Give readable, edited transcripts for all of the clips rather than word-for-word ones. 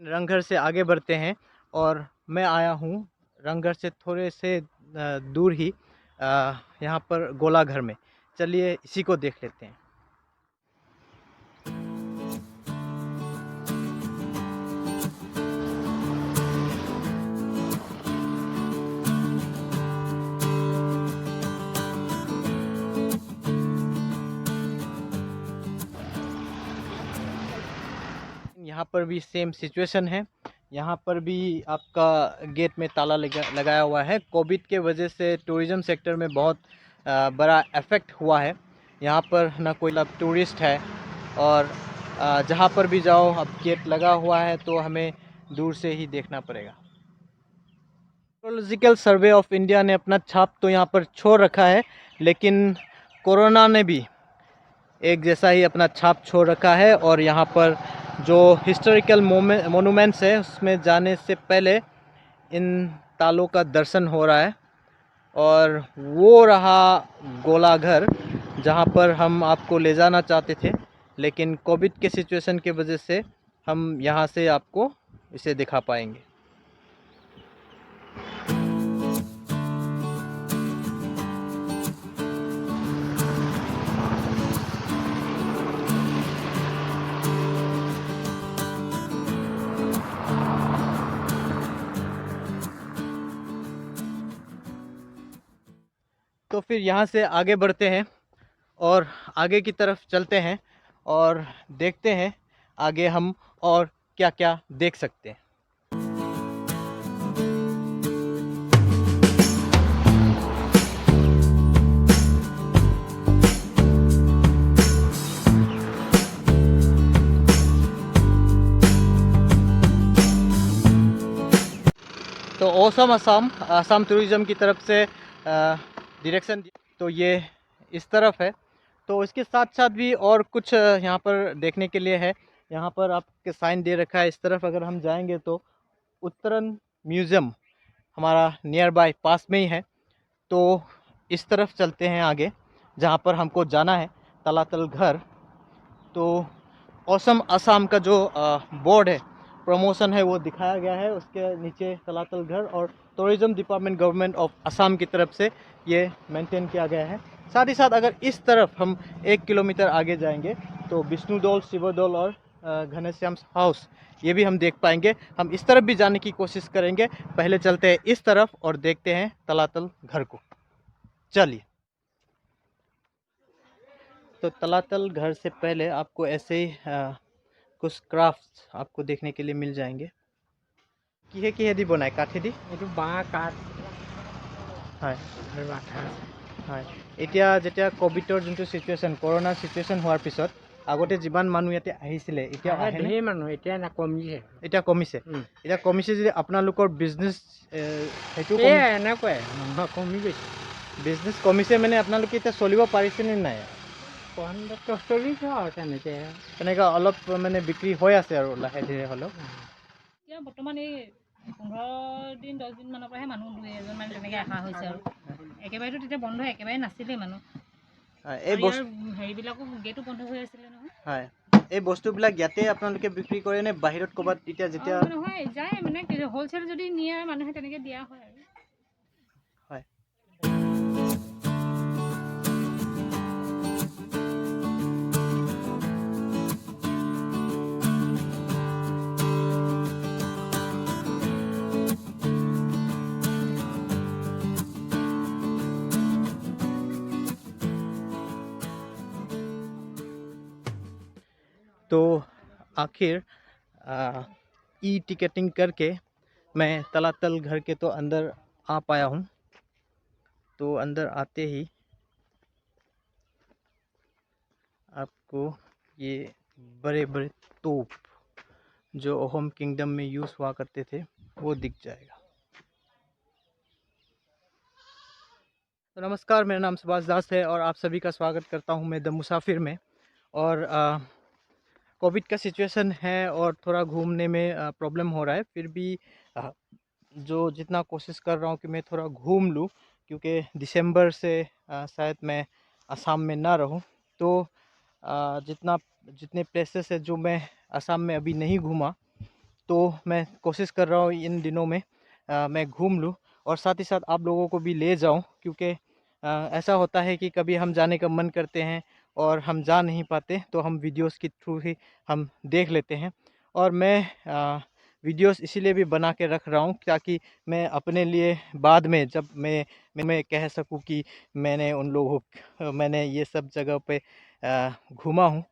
रंगघर से आगे बढ़ते हैं और मैं आया हूँ रंगघर से थोड़े से दूर ही यहाँ पर गोला घर में। चलिए इसी को देख लेते हैं। यहाँ पर भी सेम सिचुएशन है। यहाँ पर भी आपका गेट में ताला लगाया हुआ है। कोविड के वजह से टूरिज़्म सेक्टर में बहुत बड़ा इफ़ेक्ट हुआ है। यहाँ पर ना कोई टूरिस्ट है और जहाँ पर भी जाओ अब गेट लगा हुआ है तो हमें दूर से ही देखना पड़ेगा। मेट्रोलॉजिकल सर्वे ऑफ इंडिया ने अपना छाप तो यहाँ पर छोड़ रखा है, लेकिन कोरोना ने भी एक जैसा ही अपना छाप छोड़ रखा है। और यहाँ पर जो हिस्टोरिकल मोनूमेंट्स है उसमें जाने से पहले इन तालों का दर्शन हो रहा है। और वो रहा गोला घर जहाँ पर हम आपको ले जाना चाहते थे, लेकिन कोविड के सिचुएशन के वजह से हम यहाँ से आपको इसे दिखा पाएंगे। तो फिर यहाँ से आगे बढ़ते हैं और आगे की तरफ चलते हैं और देखते हैं आगे हम और क्या क्या देख सकते हैं। तो ओसम आसाम टूरिज़्म की तरफ से डायरेक्शन तो ये इस तरफ है। तो इसके साथ साथ भी और कुछ यहाँ पर देखने के लिए है। यहाँ पर आपके साइन दे रखा है। इस तरफ अगर हम जाएंगे तो उत्तरन म्यूज़ियम हमारा नियर बाय पास में ही है। तो इस तरफ चलते हैं आगे जहाँ पर हमको जाना है, तलातल घर। तो ओसम आसाम का जो बोर्ड है, प्रमोशन है, वो दिखाया गया है। उसके नीचे तलातल घर और tourism department government of Assam की तरफ से ये मेंटेन किया गया है। साथ ही साथ अगर इस तरफ हम 1 किलोमीटर आगे जाएंगे तो विष्णुडोल, शिवडोल और घनश्याम हाउस ये भी हम देख पाएंगे। हम इस तरफ भी जाने की कोशिश करेंगे। पहले चलते हैं इस तरफ और देखते हैं तलातल घर को। चलिए। तो तलातल घर से पहले आपको ऐसे ही कुछ क्राफ्ट्स आपको देखने के लिए मिल जाएंगे। किहेदी बनाए काठेदी बाँह काঠ হয় আৰু আঠা হয়। এতিয়া যেতিয়া কোভিডৰ যোনটো চিটুৱেশ্যন, কৰোণাৰ চিটুৱেশ্যন হোৱাৰ পিছত আগতে যিমান মানুহ ইয়াতে আহিছিলে এতিয়া আহেনে? ঢেৰ মানুহ এতিয়া কমিছে। এতিয়া কমিছে। এতিয়া কমিছে যদি আপোনালোকৰ বিজনেছ সেইটো এনেকুৱাই মানুহ কমি গৈছে। বিজনেছ কমিছে মানে আপোনালোকে এতিয়া চলিব পাৰিছেনে নাই? চলিছে আৰু তেনেকৈ অলপ মানে বিক্ৰী হৈ আছে আৰু লাহে ধীৰে হ'লেও। এতিয়া বৰ্তমান এই 15 দিন 10 দিন মানৰ পৰাহে মানুহ 2-এজন মানে তেনেকৈ অহা হৈছে আৰু একেবাৰেতো তেতিয়া বন্ধ একেবাৰে নাছিলেই মানুহ। এই হেৰিবিলাকো গেটো বন্ধ হৈ আছিলে নহয়। হয়, এই বস্তুবিলাক ইয়াতে আপোনালোকে বিক্ৰী কৰে নে বাহিৰত ক'ৰবাত? এতিয়া যেতিয়া নহয় যায় মানে হ'লচেল যদি নিয়ে মানুহে তেনেকৈ দিয়া হয় আৰু। হয়। तो आखिर ई टिकटिंग करके मैं तलातल घर के तो अंदर आ पाया हूँ। तो अंदर आते ही आपको ये बड़े बड़े तोप जो अहोम किंगडम में यूज़ हुआ करते थे वो दिख जाएगा। तो नमस्कार, मेरा नाम सुभाष दास है और आप सभी का स्वागत करता हूँ मैं द मुसाफिर में। और कोविड का सिचुएशन है और थोड़ा घूमने में प्रॉब्लम हो रहा है, फिर भी जो जितना कोशिश कर रहा हूँ कि मैं थोड़ा घूम लूँ, क्योंकि दिसंबर से शायद मैं असम में ना रहूँ। तो जितने प्लेसेस है जो मैं असम में अभी नहीं घूमा, तो मैं कोशिश कर रहा हूँ इन दिनों में मैं घूम लूँ और साथ ही साथ आप लोगों को भी ले जाऊँ, क्योंकि ऐसा होता है कि कभी हम जाने का मन करते हैं और हम जा नहीं पाते, तो हम वीडियोस के थ्रू ही हम देख लेते हैं। और मैं वीडियोस इसीलिए भी बना के रख रहा हूँ ताकि मैं अपने लिए बाद में जब मैं कह सकूँ कि मैंने ये सब जगह पे घूमा हूँ।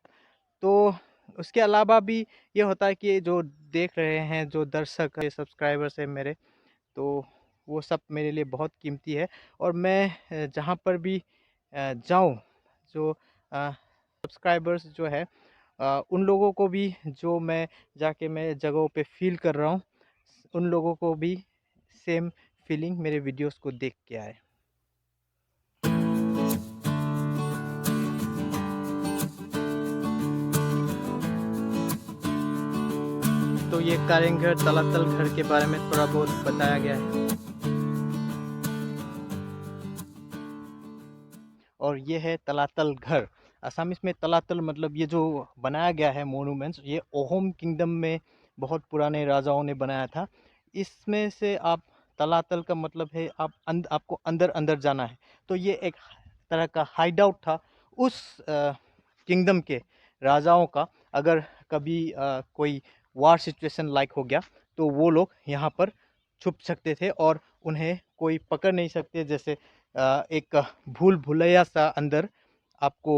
तो उसके अलावा भी ये होता है कि जो देख रहे हैं, जो दर्शक है, सब्सक्राइबर्स हैं मेरे, तो वो सब मेरे लिए बहुत कीमती है। और मैं जहाँ पर भी जाऊँ, जो सब्सक्राइबर्स जो है उन लोगों को भी, जो मैं जगहों पे फ़ील कर रहा हूँ, उन लोगों को भी सेम फीलिंग मेरे वीडियोस को देख के आए। तो ये कारेंघर तलातल घर के बारे में थोड़ा बहुत बताया गया है। और ये है तलातल घर। असमीज में तलातल मतलब ये जो बनाया गया है मोनूमेंट्स, ये ओहोम किंगडम में बहुत पुराने राजाओं ने बनाया था। इसमें से आप तलातल का मतलब है आपको अंदर अंदर जाना है। तो ये एक तरह का हाइड आउट था उस किंगडम के राजाओं का। अगर कभी कोई वार सिचुएशन लाइक हो गया, तो वो लोग यहाँ पर छुप सकते थे और उन्हें कोई पकड़ नहीं सकते। जैसे एक भूल भुलैया सा अंदर आपको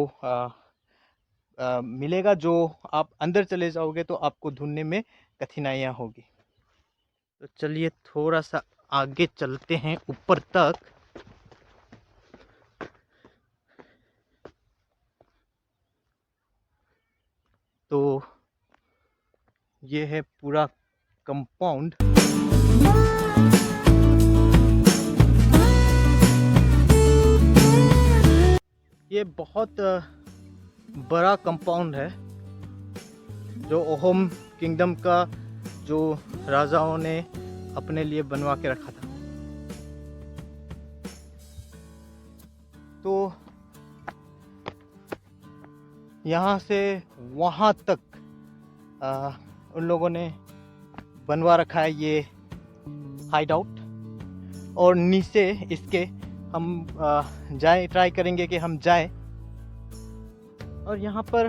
मिलेगा, जो आप अंदर चले जाओगे तो आपको ढूंढने में कठिनाइयाँ होगी। तो चलिए थोड़ा सा आगे चलते हैं ऊपर तक। तो ये है पूरा कंपाउंड। ये बहुत बड़ा कंपाउंड है जो ओहोम किंगडम का जो राजाओं ने अपने लिए बनवा के रखा था। तो यहाँ से वहाँ तक उन लोगों ने बनवा रखा है ये हाइड आउट। और नीचे इसके हम जाए ट्राई करेंगे कि हम जाए। और यहाँ पर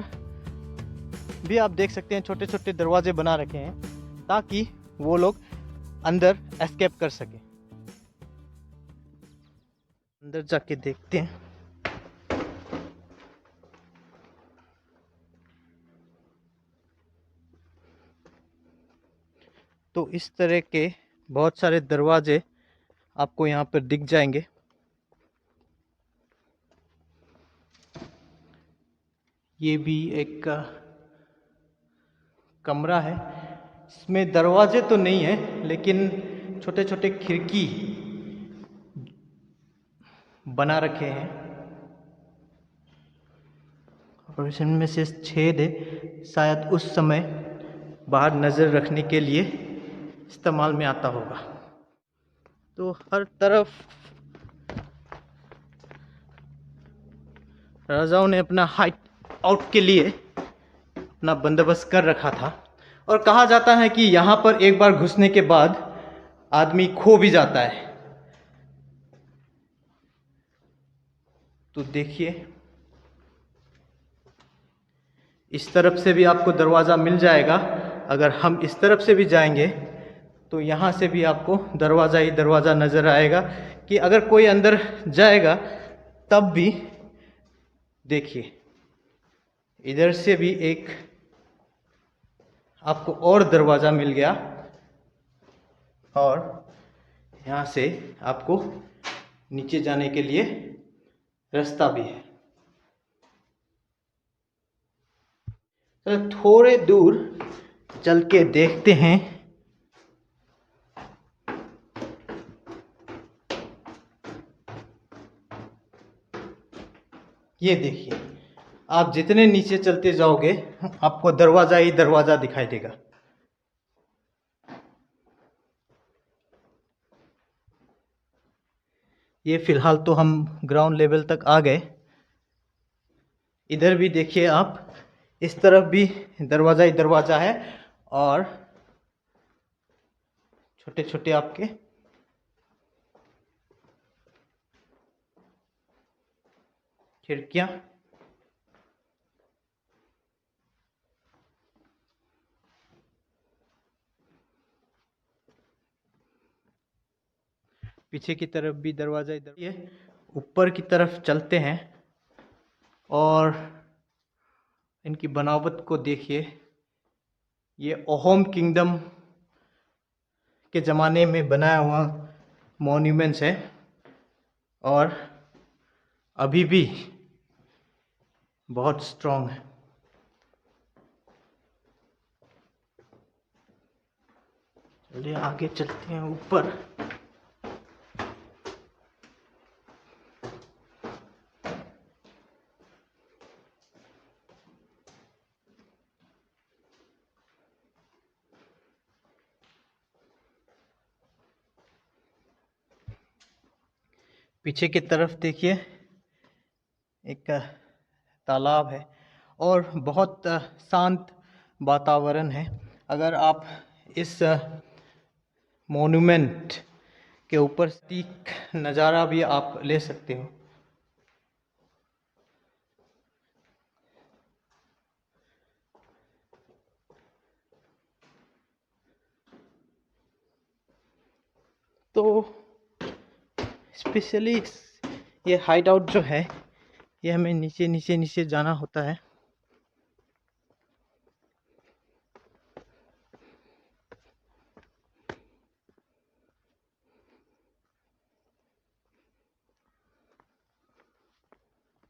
भी आप देख सकते हैं छोटे छोटे दरवाजे बना रखे हैं ताकि वो लोग अंदर एस्केप कर सके। अंदर जाके देखते हैं। तो इस तरह के बहुत सारे दरवाजे आपको यहाँ पर दिख जाएंगे। ये भी एक कमरा है। इसमें दरवाजे तो नहीं है, लेकिन छोटे छोटे खिड़की बना रखे हैं और इनमें से छेद है, शायद उस समय बाहर नज़र रखने के लिए इस्तेमाल में आता होगा। तो हर तरफ राजाओं ने अपना हाइड आउट के लिए अपना बंदोबस्त कर रखा था। और कहा जाता है कि यहाँ पर एक बार घुसने के बाद आदमी खो भी जाता है। तो देखिए, इस तरफ से भी आपको दरवाज़ा मिल जाएगा। अगर हम इस तरफ से भी जाएंगे तो यहाँ से भी आपको दरवाज़ा ही दरवाज़ा नज़र आएगा कि अगर कोई अंदर जाएगा तब भी देखिए, इधर से भी एक आपको और दरवाज़ा मिल गया और यहाँ से आपको नीचे जाने के लिए रास्ता भी है। तो थोड़े दूर चल के देखते हैं। ये देखिए, आप जितने नीचे चलते जाओगे आपको दरवाज़ा ही दरवाज़ा दिखाई देगा। ये फ़िलहाल तो हम ग्राउंड लेवल तक आ गए। इधर भी देखिए आप, इस तरफ भी दरवाज़ा ही दरवाज़ा है और छोटे छोटे आपके खिड़कियाँ। पीछे की तरफ भी दरवाज़ा इधर। ये ऊपर की तरफ चलते हैं और इनकी बनावट को देखिए। ये अहोम किंगडम के ज़माने में बनाया हुआ मॉन्यूमेंट्स है और अभी भी बहुत स्ट्रॉन्ग है। चलिए आगे चलते हैं ऊपर। पीछे की तरफ देखिए, एक तालाब है और बहुत शांत वातावरण है। अगर आप इस मॉन्यूमेंट के ऊपर ठीक नज़ारा भी आप ले सकते हो। तो स्पेशली ये हाइड आउट जो है, ये हमें नीचे नीचे नीचे जाना होता है।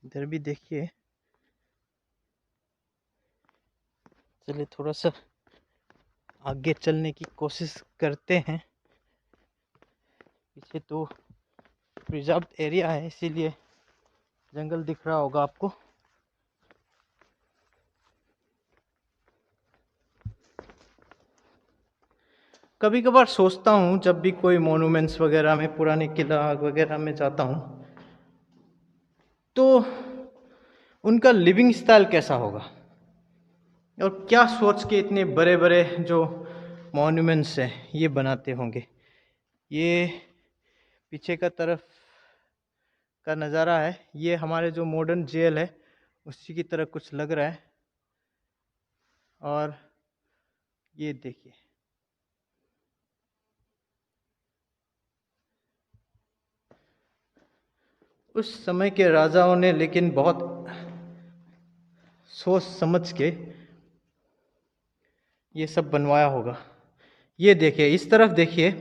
इधर भी देखिए। चलिए थोड़ा सा आगे चलने की कोशिश करते हैं। पीछे तो प्रिजर्व्ड एरिया है, इसीलिए जंगल दिख रहा होगा आपको। कभी कभार सोचता हूँ, जब भी कोई मॉन्यूमेंट्स वगैरह में, पुराने किला वगैरह में जाता हूँ, तो उनका लिविंग स्टाइल कैसा होगा और क्या सोच के इतने बड़े बड़े जो मॉन्यूमेंट्स हैं ये बनाते होंगे। ये पीछे का तरफ का नज़ारा है। ये हमारे जो मॉडर्न जेल है उसी की तरह कुछ लग रहा है। और ये देखिए, उस समय के राजाओं ने लेकिन बहुत सोच समझ के ये सब बनवाया होगा। ये देखिए, इस तरफ देखिए,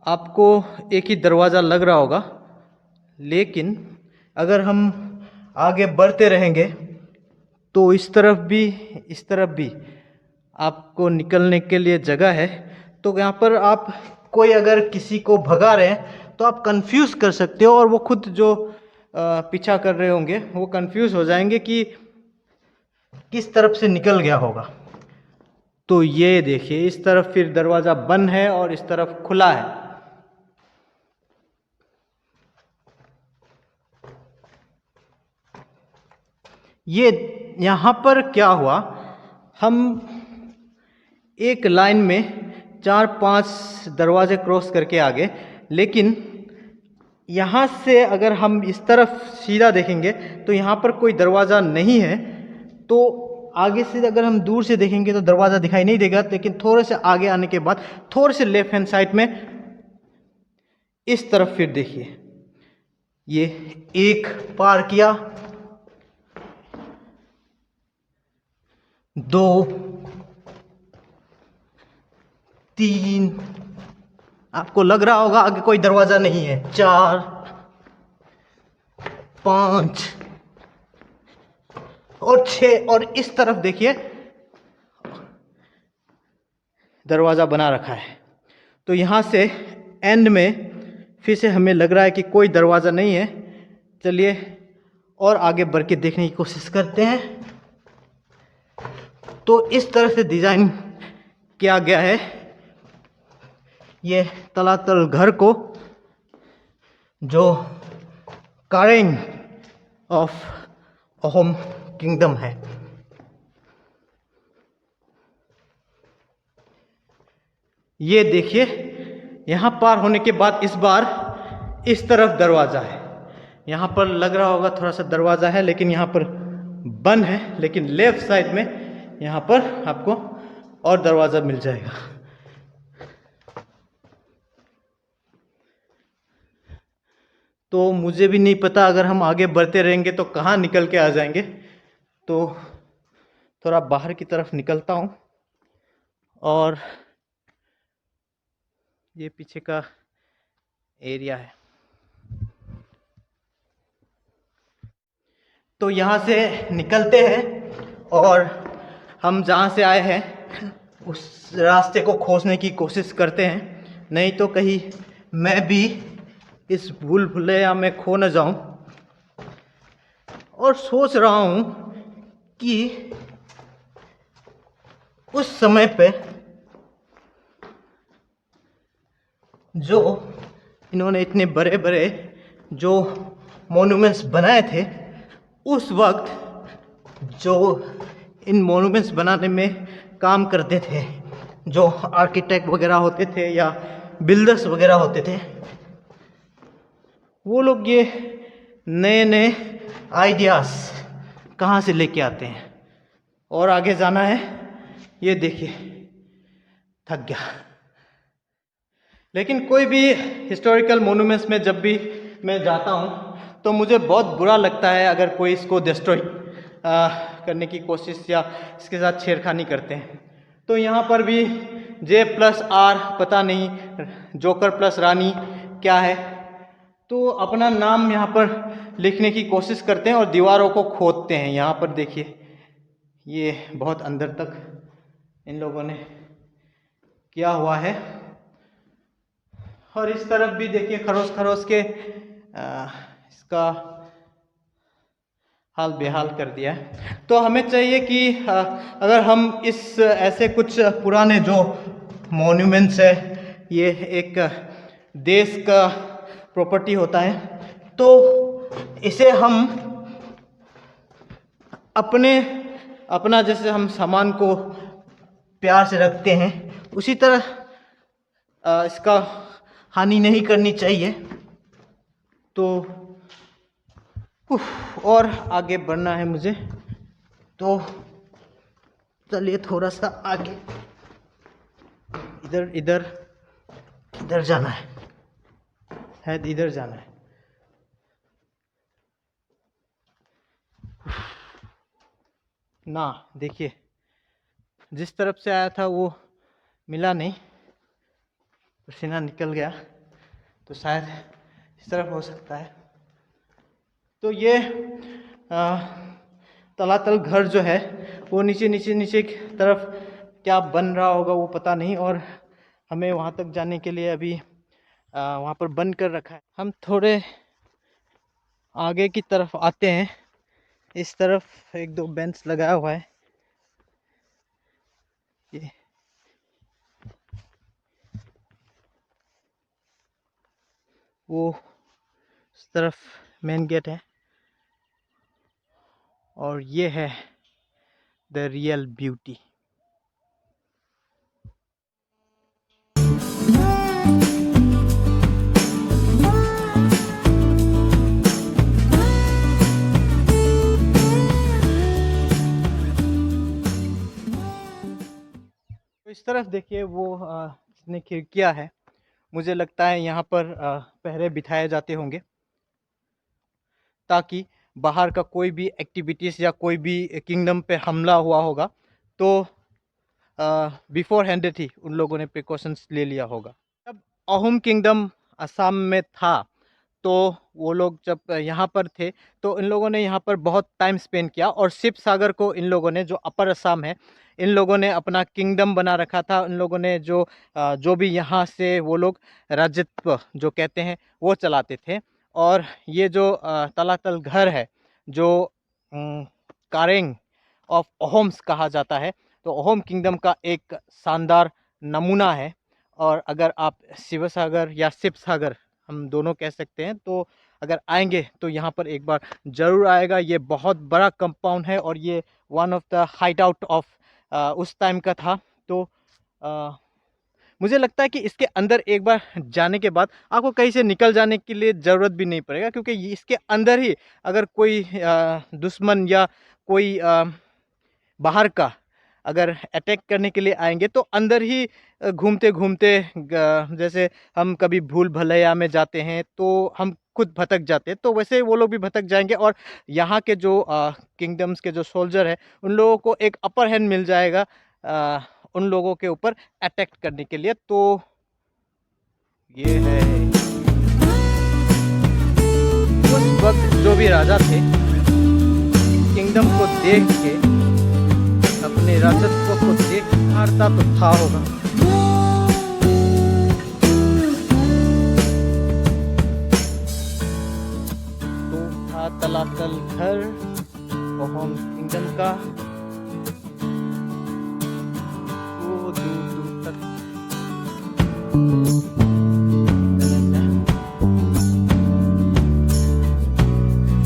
आपको एक ही दरवाज़ा लग रहा होगा, लेकिन अगर हम आगे बढ़ते रहेंगे तो इस तरफ भी आपको निकलने के लिए जगह है। तो यहाँ पर आप कोई अगर किसी को भगा रहे हैं तो आप कंफ्यूज कर सकते हो और वो खुद जो पीछा कर रहे होंगे वो कंफ्यूज हो जाएंगे कि किस तरफ से निकल गया होगा। तो ये देखिए, इस तरफ फिर दरवाज़ा बंद है और इस तरफ खुला है। ये यहाँ पर क्या हुआ, हम एक लाइन में 4-5 दरवाजे क्रॉस करके आ गए, लेकिन यहाँ से अगर हम इस तरफ सीधा देखेंगे तो यहाँ पर कोई दरवाज़ा नहीं है। तो आगे से अगर हम दूर से देखेंगे तो दरवाज़ा दिखाई नहीं देगा, लेकिन थोड़े से आगे आने के बाद थोड़े से लेफ्ट हैंड साइड में इस तरफ फिर देखिए, ये एक पार किया, 2, 3, आपको लग रहा होगा आगे कोई दरवाजा नहीं है, 4, 5 और 6, और इस तरफ देखिए दरवाजा बना रखा है। तो यहां से एंड में फिर से हमें लग रहा है कि कोई दरवाजा नहीं है। चलिए और आगे बढ़ के देखने की कोशिश करते हैं। तो इस तरह से डिजाइन किया गया है ये तलातल घर को, जो कारेंग ऑफ अहोम किंगडम है। ये देखिए, यहाँ पार होने के बाद इस बार इस तरफ दरवाज़ा है। यहाँ पर लग रहा होगा थोड़ा सा दरवाज़ा है, लेकिन यहाँ पर बंद है। लेकिन लेफ्ट साइड में यहाँ पर आपको और दरवाज़ा मिल जाएगा। तो मुझे भी नहीं पता, अगर हम आगे बढ़ते रहेंगे तो कहाँ निकल के आ जाएंगे। तो थोड़ा बाहर की तरफ निकलता हूँ। और ये पीछे का एरिया है। तो यहाँ से निकलते हैं और हम जहाँ से आए हैं उस रास्ते को खोजने की कोशिश करते हैं। नहीं तो कहीं मैं भी इस भूल भुलैया में खो न जाऊं। और सोच रहा हूं कि उस समय पे जो इन्होंने इतने बड़े बड़े जो मॉन्यूमेंट्स बनाए थे, उस वक्त जो इन मॉन्यूमेंट्स बनाने में काम करते थे, जो आर्किटेक्ट वगैरह होते थे या बिल्डर्स वगैरह होते थे, वो लोग ये नए नए आइडियाज़ कहाँ से लेके आते हैं। और आगे जाना है। ये देखिए, थक गया। लेकिन कोई भी हिस्टोरिकल मोनूमेंट्स में जब भी मैं जाता हूँ तो मुझे बहुत बुरा लगता है अगर कोई इसको डिस्ट्रॉय करने की कोशिश या इसके साथ छेड़खानी करते हैं। तो यहाँ पर भी J+R, पता नहीं जोकर प्लस रानी क्या है, तो अपना नाम यहाँ पर लिखने की कोशिश करते हैं और दीवारों को खोदते हैं। यहाँ पर देखिए, ये बहुत अंदर तक इन लोगों ने किया हुआ है। और इस तरफ भी देखिए, खरोस खरोस के इसका हाल बेहाल कर दिया है। तो हमें चाहिए कि अगर हम इस ऐसे कुछ पुराने जो मॉन्यूमेंट्स है, ये एक देश का प्रॉपर्टी होता है, तो इसे हम अपना जैसे हम सामान को प्यार से रखते हैं, उसी तरह इसका हानि नहीं करनी चाहिए। तो और आगे बढ़ना है मुझे, तो चलिए थोड़ा सा आगे, इधर इधर इधर जाना है, इधर जाना है। ना देखिए, जिस तरफ से आया था वो मिला नहीं, पसीना निकल गया, तो शायद इस तरफ हो सकता है। तो ये तलातल घर जो है वो नीचे नीचे नीचे की तरफ क्या बन रहा होगा वो पता नहीं। और हमें वहाँ तक जाने के लिए अभी वहाँ पर बंद कर रखा है। हम थोड़े आगे की तरफ आते हैं। इस तरफ एक दो बेंच लगाया हुआ है। ये वो इस तरफ मेन गेट है और ये है द रियल ब्यूटी। तो इस तरफ देखिए, वो जितने खिड़कियाँ है, मुझे लगता है यहाँ पर पहरे बिठाए जाते होंगे ताकि बाहर का कोई भी एक्टिविटीज़ या कोई भी किंगडम पे हमला हुआ होगा तो बिफोर हैंडेड ही उन लोगों ने प्रिकॉशंस ले लिया होगा। जब अहोम किंगडम असम में था तो वो लोग जब यहाँ पर थे तो इन लोगों ने यहाँ पर बहुत टाइम स्पेंड किया और शिव सागर को इन लोगों ने, जो अपर असम है, इन लोगों ने अपना किंगडम बना रखा था। इन लोगों ने जो भी यहाँ से वो लोग राजत्व जो कहते हैं वो चलाते थे। और ये जो तलातल घर है, जो कारेंग ऑफ अहोम्स कहा जाता है, तो अहोम किंगडम का एक शानदार नमूना है। और अगर आप शिव सागर या शिव सागर हम दोनों कह सकते हैं। तो अगर आएंगे तो यहाँ पर एक बार ज़रूर आएगा। ये बहुत बड़ा कंपाउंड है और ये one of the hide out of उस टाइम का था। तो मुझे लगता है कि इसके अंदर एक बार जाने के बाद आपको कहीं से निकल जाने के लिए ज़रूरत भी नहीं पड़ेगा, क्योंकि इसके अंदर ही अगर कोई दुश्मन या कोई बाहर का अगर अटैक करने के लिए आएंगे तो अंदर ही घूमते घूमते जैसे हम कभी भूल भुलैया में जाते हैं तो हम खुद भटक जाते हैं, तो वैसे वो लोग भी भटक जाएंगे। और यहाँ के जो किंगडम्स के जो सोल्जर है उन लोगों को एक अपर हैंड मिल जाएगा उन लोगों के ऊपर अटैक करने के लिए। तो ये है उस वक्त जो भी राजा थे किंगडम को देख के, अपने राजत्व को देख हारता तो था होगा। तो था तलातल घर होम किंगडम का, वो दूर दूर तक।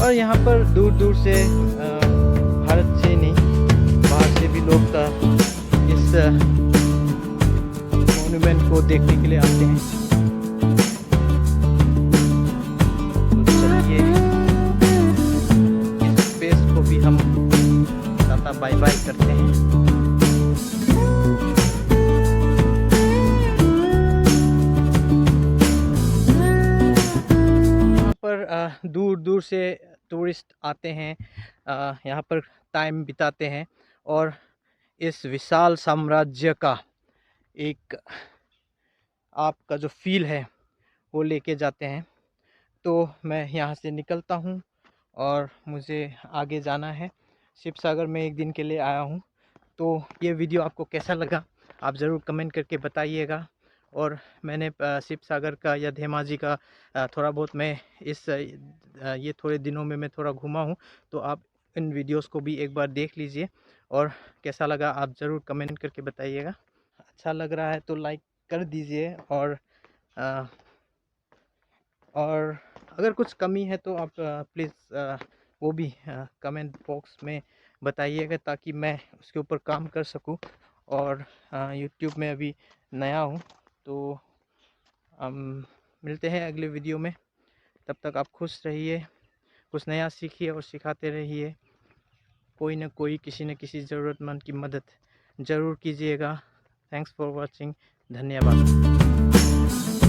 और यहाँ पर दूर दूर से भारत से नहीं बाहर से भी लोग इस मॉन्यूमेंट को देखने के लिए आते हैं। तो चलिए इस स्पेस को भी हम टाटा बाय बाय करते हैं। यहाँ पर दूर दूर से टूरिस्ट आते हैं, यहाँ पर टाइम बिताते हैं और इस विशाल साम्राज्य का एक आपका जो फील है वो लेके जाते हैं। तो मैं यहाँ से निकलता हूँ और मुझे आगे जाना है। शिव सागर में एक दिन के लिए आया हूँ। तो ये वीडियो आपको कैसा लगा आप ज़रूर कमेंट करके बताइएगा। और मैंने शिव सागर का या धेमाजी का थोड़ा बहुत मैं ये थोड़े दिनों में मैं थोड़ा घूमा हूँ, तो आप इन वीडियोस को भी एक बार देख लीजिए और कैसा लगा आप ज़रूर कमेंट करके बताइएगा। अच्छा लग रहा है तो लाइक कर दीजिए और अगर कुछ कमी है तो आप प्लीज़ वो भी कमेंट बॉक्स में बताइएगा ताकि मैं उसके ऊपर काम कर सकूं। और यूट्यूब में अभी नया हूं, तो मिलते हैं अगले वीडियो में। तब तक आप खुश रहिए, कुछ नया सीखिए और सिखाते रहिए। कोई न कोई किसी न किसी ज़रूरतमंद की मदद ज़रूर कीजिएगा। Thanks for watching. धन्यवाद।